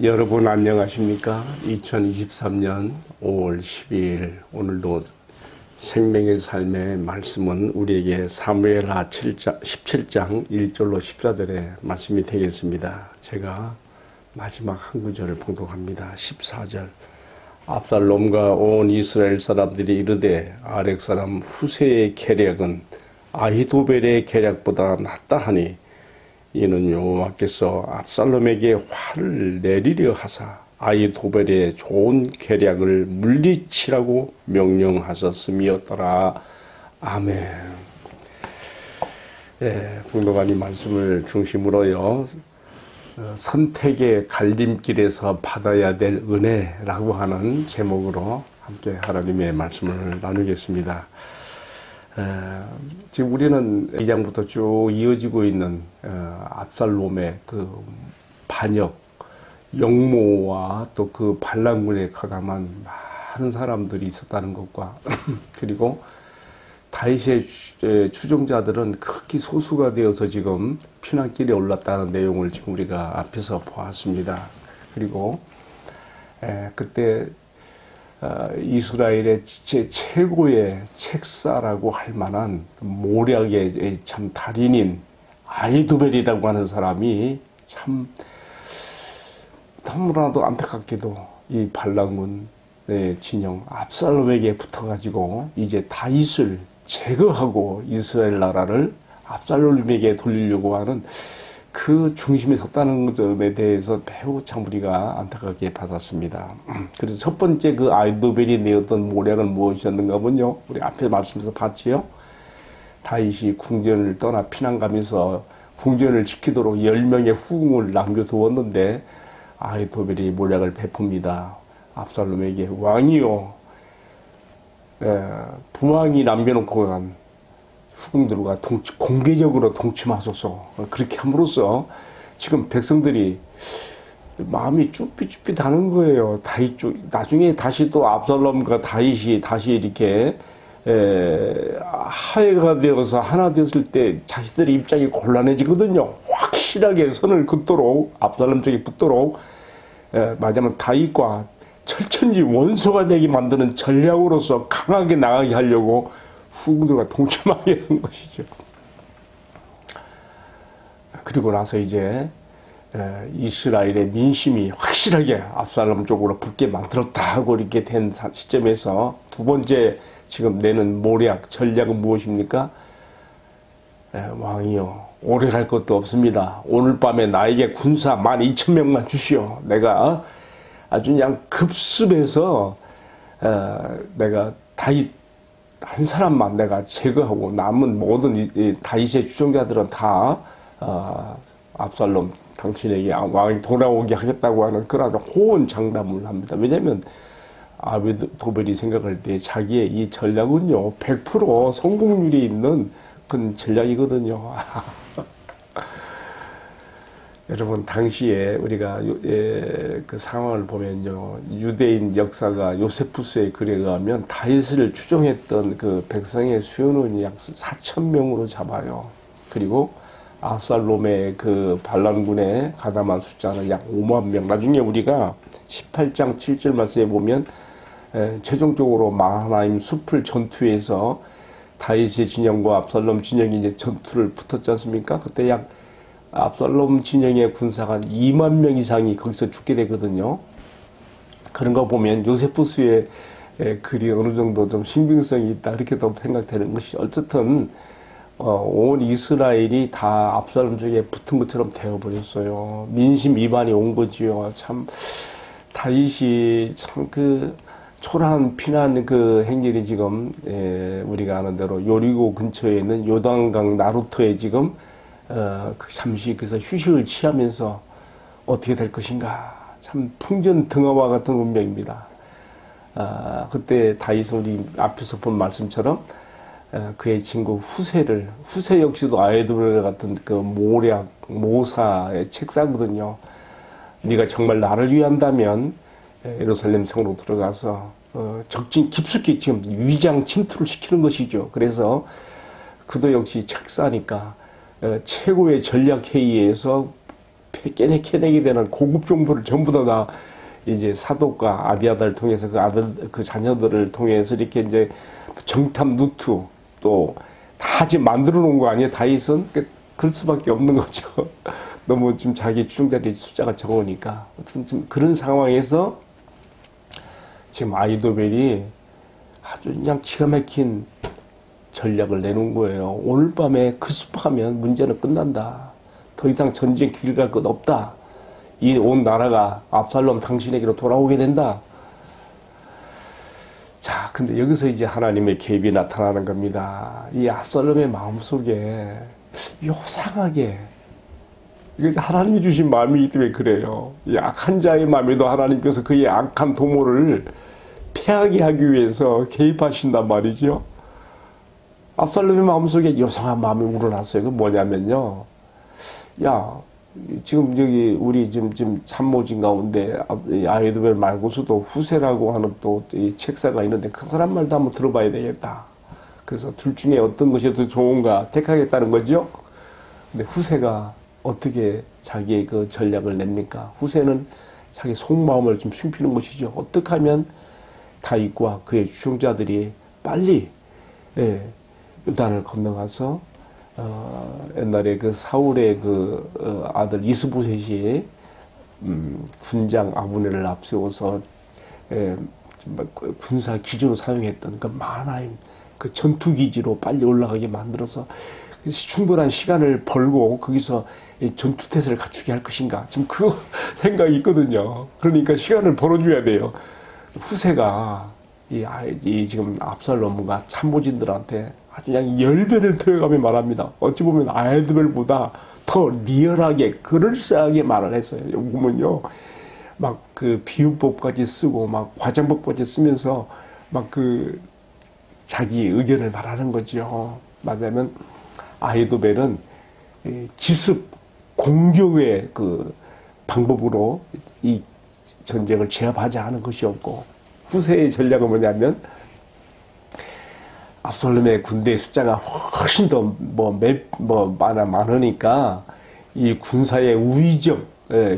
여러분 안녕하십니까? 2023년 5월 12일 오늘도 생명의 삶의 말씀은 우리에게 사무엘하 17장 1절로 14절의 말씀이 되겠습니다. 제가 마지막 한 구절을 봉독합니다. 14절 압살롬과 온 이스라엘 사람들이 이르되 아렉 사람 후세의 계략은 아히도벨의 계략보다 낫다 하니 이는 여호와께서 압살롬에게 화를 내리려 하사 아히도벨의 좋은 계략을 물리치라고 명령하셨음이었더라. 아멘. 봉독한 이 말씀을 중심으로요, 선택의 갈림길에서 받아야 될 은혜라고 하는 제목으로 함께 하나님의 말씀을 나누겠습니다. 지금 우리는 2장부터 쭉 이어지고 있는 압살롬의 그 반역, 역모와 또 그 반란군에 가담한 많은 사람들이 있었다는 것과 그리고 다윗의 추종자들은 극히 소수가 되어서 지금 피난길에 올랐다는 내용을 지금 우리가 앞에서 보았습니다. 그리고 그때 이스라엘의 최고의 책사라고 할 만한 모략의 참 달인인 아히도벨이라고 하는 사람이 참 너무나도 안타깝게도 이 반란군의 진영 압살롬에게 붙어가지고 이제 다윗을 제거하고 이스라엘 나라를 압살롬에게 돌리려고 하는 그 중심에 섰다는 점에 대해서 매우 참 우리가 안타깝게 받았습니다. 그래서 첫 번째 그 아히도벨이 내었던 모략은 무엇이었는가 하면요, 우리 앞에 말씀에서 봤지요. 다윗이 궁전을 떠나 피난 가면서 궁전을 지키도록 10명의 후궁을 남겨두었는데 아히도벨이 모략을 베풉니다. 압살롬에게 왕이요, 부왕이 남겨놓고 간 후궁들과 공개적으로 동침하소서. 그렇게 함으로써 지금 백성들이 마음이 쭈삣쭈삣하는 거예요. 다윗 쪽 나중에 다시 또 압살롬과 다윗이 다시 이렇게 하해가 되어서 하나 되었을 때 자신들의 입장이 곤란해지거든요. 확실하게 선을 긋도록 압살롬 쪽에 붙도록 말하자면 다윗과 철천지 원수가 되게 만드는 전략으로서 강하게 나가게 하려고 후궁들과 동침하게 한 것이죠. 그리고 나서 이제 이스라엘의 민심이 확실하게 압살롬 쪽으로 붙게 만들었다 하고 이렇게 된 시점에서 두 번째 지금 내는 모략, 전략은 무엇입니까? 왕이요, 오래 갈 것도 없습니다. 오늘 밤에 나에게 군사 12,000명만 주시오. 내가 아주 그냥 급습해서 내가 다윗 한 사람만 내가 제거하고 남은 모든 다윗의 추종자들은 다 압살롬 당신에게 왕이 돌아오게 하겠다고 하는 그런 호언장담을 합니다. 왜냐하면 아히도벨이 생각할 때 자기의 이 전략은요 100% 성공률이 있는 그런 전략이거든요. 여러분, 당시에 우리가 그 상황을 보면요, 유대인 역사가 요세푸스의 글에 의하면 다윗을 추종했던 그 백성의 수요는 약 4,000명으로 잡아요. 그리고 압살롬의 그 반란군에 가담한 숫자는 약 5만 명. 나중에 우리가 18장 7절 말씀에 보면 최종적으로 마하나임 숲을 전투에서 다윗의 진영과 압살롬 진영이 이제 전투를 붙었지 않습니까? 그때 약 압살롬 진영의 군사가 2만 명 이상이 거기서 죽게 되거든요. 그런 거 보면 요세푸스의 글이 어느 정도 좀 신빙성이 있다, 이렇게 또 생각되는 것이, 어쨌든 온 이스라엘이 다 압살롬 쪽에 붙은 것처럼 되어버렸어요. 민심 위반이 온 거지요. 참 다윗이 참 그 초라한 피난 그 행렬이 지금 우리가 아는 대로 요리고 근처에 있는 요단강 나루터에 지금 잠시 그래서 휴식을 취하면서 어떻게 될 것인가, 참 풍전등화와 같은 운명입니다. 그때 다윗은 우리 앞에서 본 말씀처럼 그의 친구 후세 역시도 아히도벨 같은 그 모략 모사의 책사거든요. 네가 정말 나를 위한다면 예루살렘 성으로 들어가서 적진 깊숙이 지금 위장 침투를 시키는 것이죠. 그래서 그도 역시 책사니까 최고의 전략회의에서 캐내게 되는 고급 정보를 전부 다 이제 사독과 아비아다를 통해서 그 자녀들을 통해서 이렇게 이제 정탐 누트 또 다 지금 만들어 놓은 거 아니에요? 다윗은 그럴 수밖에 없는 거죠. 너무 지금 자기 추종자들이 숫자가 적으니까. 좀 그런 상황에서 지금 아히도벨이 아주 그냥 기가 막힌 전략을 내놓은 거예요. 오늘 밤에 그 습하면 문제는 끝난다. 더 이상 전쟁 길 갈 것 없다. 이 온 나라가 압살롬 당신에게로 돌아오게 된다. 자, 근데 여기서 이제 하나님의 개입이 나타나는 겁니다. 이 압살롬의 마음속에 요상하게, 이게 하나님이 주신 마음이기 때문에 그래요. 이 악한 자의 마음에도 하나님께서 그의 악한 도모를 패하게 하기 위해서 개입하신단 말이죠. 압살롬의 마음속에 요상한 마음이 우러났어요. 그 뭐냐면요. 야, 지금 여기 우리 지금 참모진 가운데 아히도벨 말고서도 후세라고 하는 또 이 책사가 있는데 그 사람 말도 한번 들어봐야 되겠다. 그래서 둘 중에 어떤 것이 더 좋은가 택하겠다는 거죠. 근데 후세가 어떻게 자기의 그 전략을 냅니까? 후세는 자기 속마음을 좀 숨기는 것이죠. 어떻게 하면 다윗과 그의 추종자들이 빨리 요단을 건너가서 옛날에 그 사울의 아들 이스보셋이 군장 아브넬을 앞세워서 군사 기지로 사용했던 그 마하나임 그 전투 기지로 빨리 올라가게 만들어서 충분한 시간을 벌고 거기서 전투 태세를 갖추게 할 것인가 지금 그 생각이 있거든요. 그러니까 시간을 벌어줘야 돼요. 후세가 이 지금 압살롬과 참모진들한테 아주 그냥 10배를 더해가며 말합니다. 어찌 보면 아히도벨보다 더 리얼하게 그럴싸하게 말을 했어요. 여기 보면요. 막 그 비유법까지 쓰고 막 과장법까지 쓰면서 막 그 자기 의견을 말하는 거죠. 맞아면 아히도벨은 기습 공격의 그 방법으로 이 전쟁을 제압하지 않은 것이었고 후세의 전략은 뭐냐면 압살롬의 군대 숫자가 훨씬 더 많으니까 이 군사의 우위적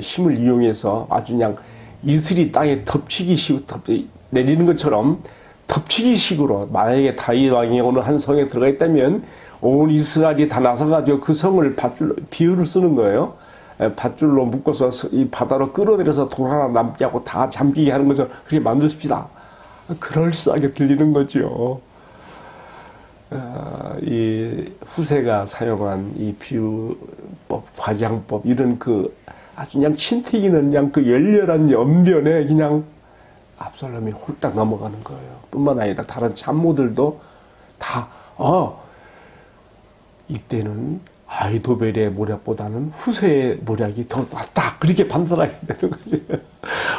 힘을 이용해서 아주 그냥 이슬이 땅에 내리는 것처럼 덮치기식으로 만약에 다윗 왕이 오늘 한 성에 들어가 있다면 온 이스라엘이 다 나서가지고 그 성을 비유를 쓰는 거예요. 밧줄로 묶어서 이 바다로 끌어내려서 돌 하나 남지 않고 다 잠기게 하는 것처럼 그렇게 만드십시다. 그럴싸하게 들리는 거죠. 이 후세가 사용한 이 비유법, 과장법 이런 그 아주 그냥 침튀기는 그냥 그 열렬한 연변에 그냥 압살롬이 홀딱 넘어가는 거예요. 뿐만 아니라 다른 참모들도 다 이때는 아히도벨의 모략보다는 후세의 모략이 더 낫다. 그렇게 판단하게 되는 거죠.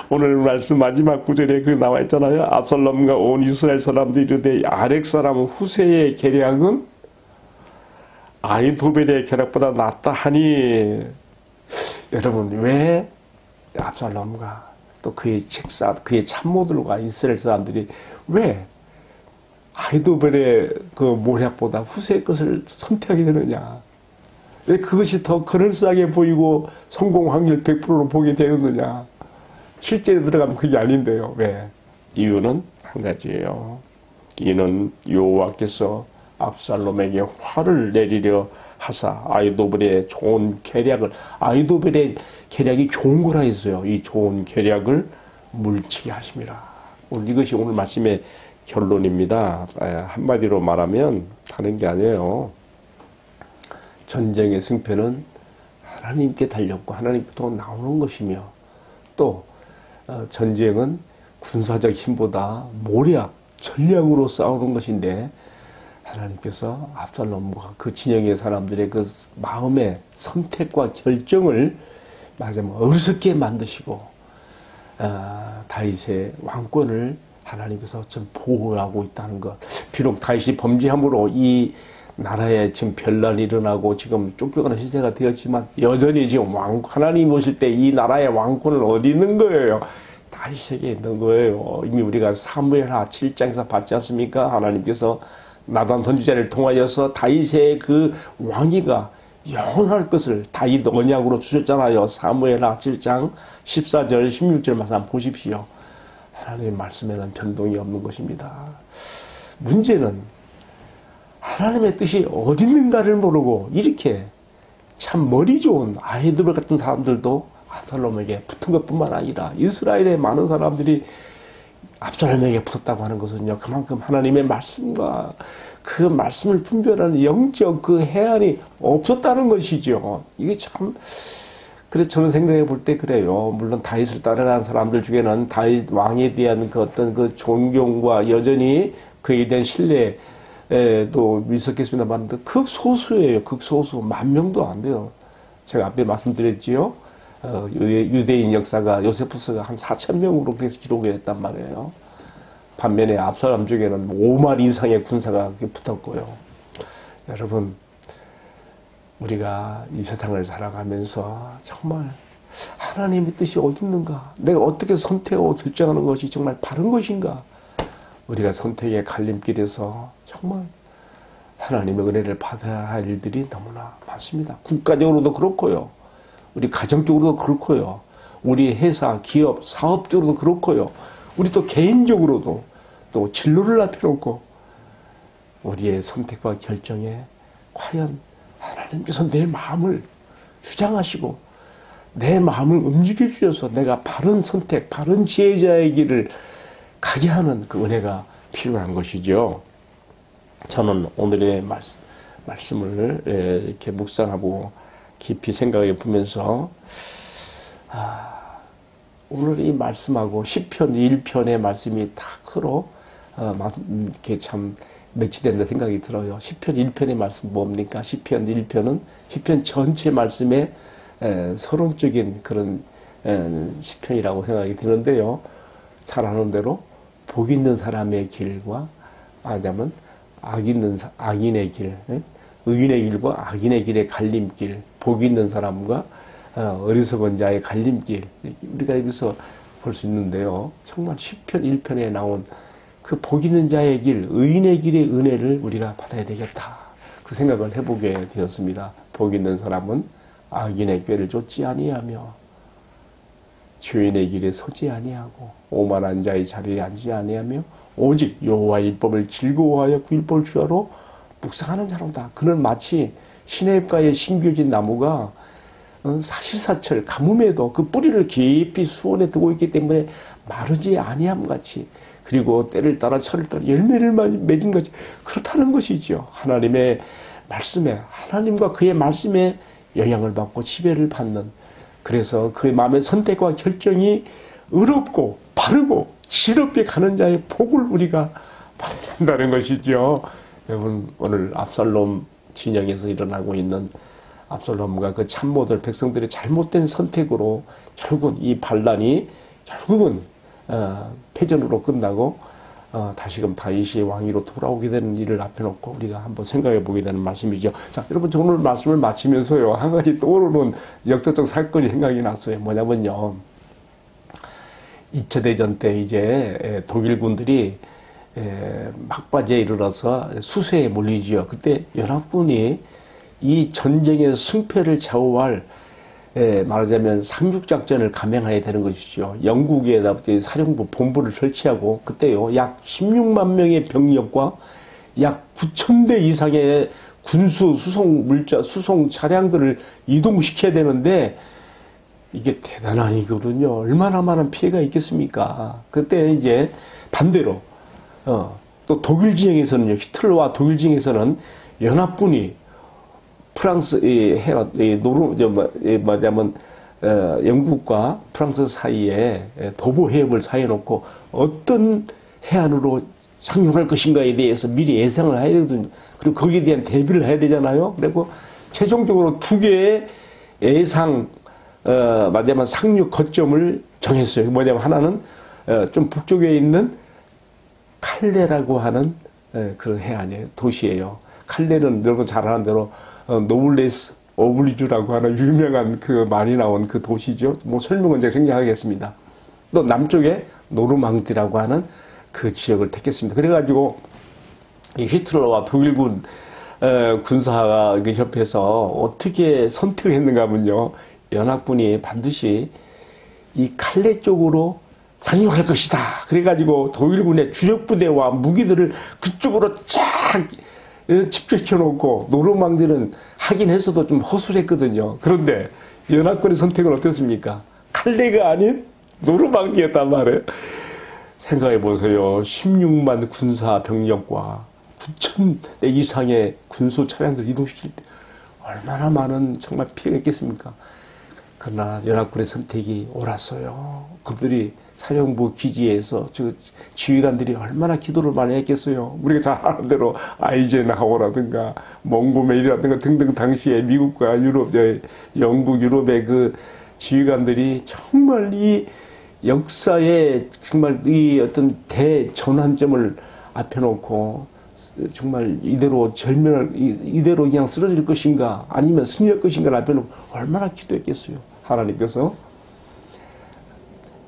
오늘 말씀 마지막 구절에 그 나와 있잖아요. 압살롬과 온 이스라엘 사람들이 이르되 아렉 사람 후세의 계략은 아히도벨의 계략보다 낫다 하니 여러분 왜 압살롬과 또 그의 책사, 그의 참모들과 이스라엘 사람들이 왜 아히도벨의 그 모략보다 후세의 것을 선택하게 되느냐? 왜 그것이 더 그럴싸하게 보이고 성공 확률 100%로 보게 되느냐? 실제로 들어가면 그게 아닌데요. 왜? 이유는 한 가지예요. 이는 여호와께서 압살롬에게 화를 내리려 하사 아히도벨의 좋은 계략을 아히도벨의 계략이 좋은 거라 했어요. 이 좋은 계략을 물치게 하심이라. 이것이 오늘 말씀의 결론입니다. 한마디로 말하면 다른 게 아니에요. 전쟁의 승패는 하나님께 달렸고 하나님부터 나오는 것이며 또 전쟁은 군사적 힘보다 모략, 전략으로 싸우는 것인데 하나님께서 압살롬과 그 진영의 사람들의 그 마음의 선택과 결정을 말하자면 어리석게 만드시고 다윗의 왕권을 하나님께서 좀 보호하고 있다는 것. 비록 다윗이 범죄함으로 이 나라에 지금 변란이 일어나고 지금 쫓겨가는 시대가 되었지만 여전히 지금 하나님 오실 때 이 나라의 왕권은 어디 있는 거예요? 다윗에게 있는 거예요. 이미 우리가 사무엘하 7장에서 봤지 않습니까? 하나님께서 나단 선지자를 통하여서 다윗의 그 왕위가 영원할 것을 다윗 언약으로 주셨잖아요. 사무엘하 7장 14절 16절 말씀 한번 보십시오. 하나님의 말씀에는 변동이 없는 것입니다. 문제는 하나님의 뜻이 어디 있는가를 모르고 이렇게 참 머리 좋은 아이돌 같은 사람들도 압살롬에게 붙은 것뿐만 아니라 이스라엘의 많은 사람들이 압살롬에게 붙었다고 하는 것은요, 그만큼 하나님의 말씀과 그 말씀을 분별하는 영적 그 해안이 없었다는 것이죠. 이게 참, 그래서 저는 생각해 볼 때 그래요. 물론 다윗을 따라가는 사람들 중에는 다윗 왕에 대한 그 어떤 그 존경과 여전히 그에 대한 신뢰도 있었겠습니다만, 극소수예요. 극소수. 10,000명도 안 돼요. 제가 앞에 말씀드렸지요. 유대인 역사가 요세푸스가 한 4,000명으로 그래서 기록을 했단 말이에요. 반면에 압살롬 쪽에는 5만 이상의 군사가 붙었고요. 여러분, 우리가 이 세상을 살아가면서 정말 하나님의 뜻이 어디 있는가? 내가 어떻게 선택하고 결정하는 것이 정말 바른 것인가? 우리가 선택의 갈림길에서 정말 하나님의 은혜를 받아야 할 일들이 너무나 많습니다. 국가적으로도 그렇고요. 우리 가정적으로도 그렇고요. 우리 회사, 기업, 사업적으로도 그렇고요. 우리 또 개인적으로도 또 진로를 남겨놓고 우리의 선택과 결정에 과연 하나님께서 내 마음을 주장하시고 내 마음을 움직여 주셔서 내가 바른 선택, 바른 지혜자의 길을 가게 하는 그 은혜가 필요한 것이죠. 저는 오늘의 말씀을 이렇게 묵상하고 깊이 생각해 보면서 오늘 이 말씀하고 시편 1편의 말씀이 다 서로 이렇게 참 매치된다 생각이 들어요. 시편 1편의 말씀 뭡니까? 시편 1편은 시편 전체 말씀의 서론적인 그런 시편이라고 생각이 드는데요. 잘 아는 대로 복 있는 사람의 길과 아니면 악인의 길, 의인의 길과 악인의 길의 갈림길, 복 있는 사람과 어리석은 자의 갈림길, 우리가 여기서 볼 수 있는데요. 정말 시편 1편에 나온 그 복 있는 자의 길, 의인의 길의 은혜를 우리가 받아야 되겠다. 그 생각을 해보게 되었습니다. 복 있는 사람은 악인의 꾀를 쫓지 아니하며 죄인의 길에 서지 아니하고 오만한 자의 자리에 앉지 아니하며 오직 여호와의 율법을 즐거워하여 그 율법을 주야로 묵상하는 자로다. 그는 마치 시냇가에 심겨진 나무가 사시사철 가뭄에도 그 뿌리를 깊이 수온에 두고 있기 때문에 마르지 아니함 같이, 그리고 때를 따라 철을 따라 열매를 맺은 것이 그렇다는 것이죠. 하나님의 말씀에, 하나님과 그의 말씀에 영향을 받고 지배를 받는, 그래서 그의 마음의 선택과 결정이 의롭고 바르고 지혜롭게 가는 자의 복을 우리가 받아야 된다는 것이죠. 여러분, 오늘 압살롬 진영에서 일어나고 있는 압살롬과 그 참모들, 백성들의 잘못된 선택으로 결국은 이 반란이 결국은 패전으로 끝나고 다시금 다윗이 왕위로 돌아오게 되는 일을 앞에 놓고 우리가 한번 생각해 보게 되는 말씀이죠. 자, 여러분, 오늘 말씀을 마치면서요, 한 가지 떠오르는 역사적 사건이 생각이 났어요. 뭐냐면요, 2차 대전 때 이제 독일군들이 막바지에 이르러서 수세에 몰리지요. 그때 연합군이 이 전쟁의 승패를 좌우할 말하자면 상륙작전을 감행해야 되는 것이죠. 영국에다 사령부 본부를 설치하고 그때요, 약 16만 명의 병력과 약 9,000대 이상의 군수 수송 차량들을 이동시켜야 되는데 이게 대단한 일이거든요. 얼마나 많은 피해가 있겠습니까? 그때 이제 반대로 또 독일 진영에서는요, 히틀러와 독일 진영에서는 연합군이 프랑스 말하자면 영국과 프랑스 사이에 도보 해협을 사해놓고 어떤 해안으로 상륙할 것인가에 대해서 미리 예상을 해야 되거든요. 그리고 거기에 대한 대비를 해야 되잖아요. 그리고 최종적으로 두 개의 예상 말하자면 상륙 거점을 정했어요. 뭐냐면 하나는 좀 북쪽에 있는 칼레라고 하는 그런 해안이에요. 도시예요. 칼레는 여러분 잘 아는 대로 노블레스 오블리주라고 하는 유명한 그 말이 나온 그 도시죠. 뭐 설명은 제가 생략하겠습니다. 또 남쪽에 노르망디라고 하는 그 지역을 택했습니다. 그래가지고 이 히틀러와 독일군 군사 그 협회에서 어떻게 선택했는가 하면요. 연합군이 반드시 이 칼레 쪽으로 상륙할 것이다. 그래가지고 독일군의 주력 부대와 무기들을 그쪽으로 쫙 집결시켜 놓고 노르망디는 하긴 했어도 좀 허술했거든요. 그런데 연합군의 선택은 어떻습니까? 칼레가 아닌 노르망디였단 말이에요. 생각해 보세요. 16만 군사 병력과 9,000대 이상의 군수 차량들을 이동시킬 때 얼마나 많은 정말 피해가 있겠습니까? 그러나 연합군의 선택이 옳았어요. 그들이 사령부 기지에서 지휘관들이 얼마나 기도를 많이 했겠어요. 우리가 잘 아는 대로 아이젠하워라든가 몽고메리라든가 등등 당시에 미국과 유럽, 영국, 유럽의 그 지휘관들이 정말 이 역사에 정말 이 어떤 대전환점을 앞에 놓고 정말 이대로 이대로 그냥 쓰러질 것인가 아니면 승리할 것인가 앞에 놓고 얼마나 기도했겠어요. 하나님께서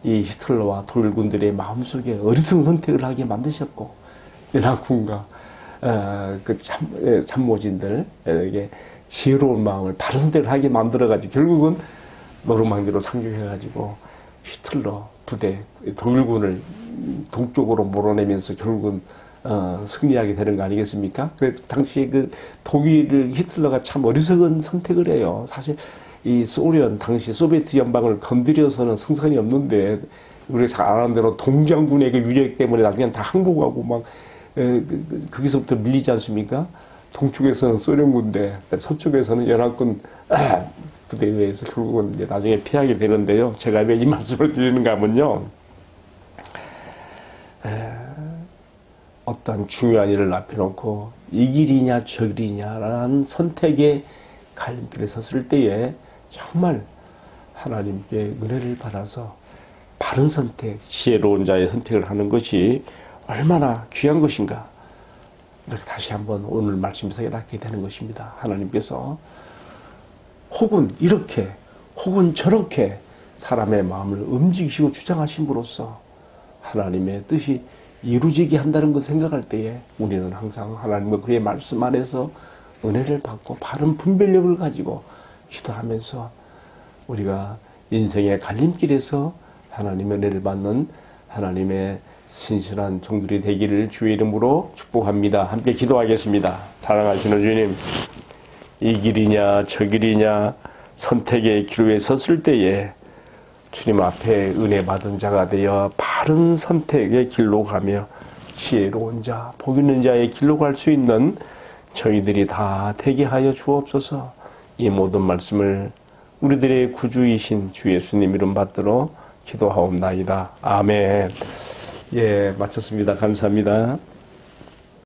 이 히틀러와 독일군들의 마음속에 어리석은 선택을 하게 만드셨고 연합군과 그 참모진들에게 지혜로운 마음을 바른 선택을 하게 만들어가지고 결국은 노르망디로 상륙해가지고 히틀러 부대 독일군을 동쪽으로 몰아내면서 결국은 승리하게 되는 거 아니겠습니까? 그 당시에 그 독일을 히틀러가 참 어리석은 선택을 해요. 사실 이 소련 당시 소비에트 연방을 건드려서는 승산이 없는데 우리가 잘 아는 대로 동장군의 그 유력 때문에 그냥 다 항복하고 막 거기서부터 밀리지 않습니까? 동쪽에서는 소련 군대, 서쪽에서는 연합군 부대에 의해서 결국은 이제 나중에 피하게 되는데요. 제가 왜 이 말씀을 드리는가 하면요. 어떤 중요한 일을 앞에 놓고 이 길이냐 저 길이냐라는 선택의 갈림길에 섰을 때에 정말 하나님께 은혜를 받아서 바른 선택, 지혜로운 자의 선택을 하는 것이 얼마나 귀한 것인가. 이렇게 다시 한번 오늘 말씀에서 깨닫게 되는 것입니다. 하나님께서 혹은 이렇게 혹은 저렇게 사람의 마음을 움직이시고 주장하심으로써 하나님의 뜻이 이루어지게 한다는 것을 생각할 때에 우리는 항상 하나님과 그의 말씀 안에서 은혜를 받고 바른 분별력을 가지고 기도하면서 우리가 인생의 갈림길에서 하나님의 은혜를 받는 하나님의 신실한 종들이 되기를 주의 이름으로 축복합니다. 함께 기도하겠습니다. 사랑하시는 주님, 이 길이냐 저 길이냐 선택의 기로에 섰을 때에 주님 앞에 은혜 받은 자가 되어 바른 선택의 길로 가며 지혜로운 자, 복 있는 자의 길로 갈 수 있는 저희들이 다 되게 하여 주옵소서. 이 모든 말씀을 우리들의 구주이신 주 예수님 이름 받들어 기도하옵나이다. 아멘. 예, 마쳤습니다. 감사합니다.